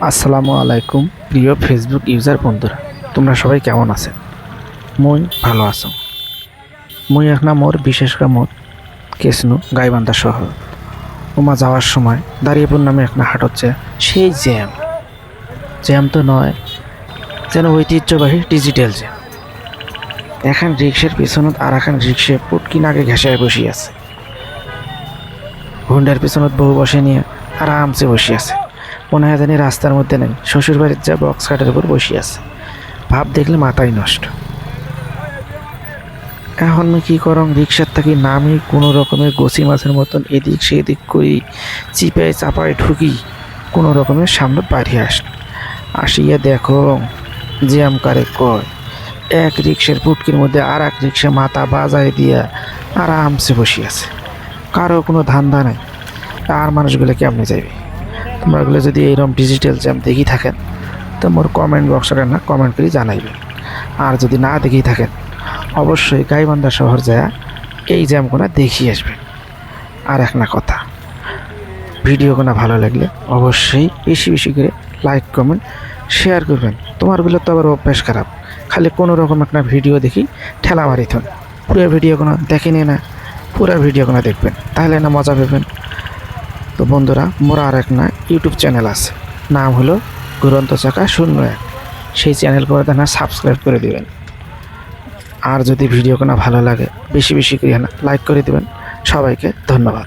আসসালামু আলাইকুম প্রিয় ফেসবুক ইউজার বন্ধুরা, তোমরা সবাই কেমন আছেন? মুই ভালো আছো। মুই এখন মোর বিশেষ কামত কেসনু গাইবান্ধা শহর ওমা যাওয়ার সময় দাঁড়িয়েপুর নামে একটা হাট হচ্ছে। সেই জ্যাম জ্যাম তো নয়, যেন ঐতিহ্যবাহী ডিজিটাল জ্যাম। এখন রিক্সার পিছনত আর এখন রিক্সা পুটকি নাকে ঘেঁষায় বসে আছে। হুন্ডার পিছনত বহু বসে নিয়ে আরামসে বসে আছে, মনে হয় জানি রাস্তার মধ্যে নেই, শ্বশুর বাড়ির যা বক্স খাটের উপর বসে আছে। ভাব দেখলে মাথায় নষ্ট। এখন আমি কী করং, রিক্সার থেকে নামি কোনো রকমের গোসি মাছের মতন এদিক সেদিক করি, চিপায় চাপায় ঢুকি, কোনো রকমের সামনে বাড়িয়ে আসিয়া দেখো জ্যাম কারে কয়। এক রিক্সার পুটকির মধ্যে আর এক রিক্সা মাথা বাজায় দিয়া আরামসে বসে আছে, কারো কোনো ধান্দা নাই। আর মানুষগুলো কেমনে যাবে? তোমরাগুলো যদি এইরকম ডিজিটাল জ্যাম দেখি থাকেন তো মোর কমেন্ট বক্সটা না কমেন্ট করে জানাইবেন। আর যদি না দেখি থাকেন অবশ্যই গাইবান্ধা শহর যায় এই জ্যামগুলো দেখিয়ে আসবেন। আর একটা কথা, ভিডিওগুলো ভালো লাগলে অবশ্যই বেশি বেশি করে লাইক কমেন্ট শেয়ার করবেন। তোমারগুলো তো আবার অভ্যাস খারাপ, খালি কোনো রকম একটা ভিডিও দেখি ঠেলা মারি থন। পুরো ভিডিওগুলো দেখেনি না, পুরো ভিডিওগুলো দেখবেন, তাহলে না মজা পাবেন। তো বন্ধুরা, মোর আর এক না ইউটিউব চ্যানেল আছে, নাম হলো ঘুরন্ত চাকা 01। সেই চ্যানেল করে না সাবস্ক্রাইব করে দিবেন। আর যদি ভিডিওগুলো ভালো লাগে বেশি বেশি করে না লাইক করে দিবেন। সবাইকে ধন্যবাদ।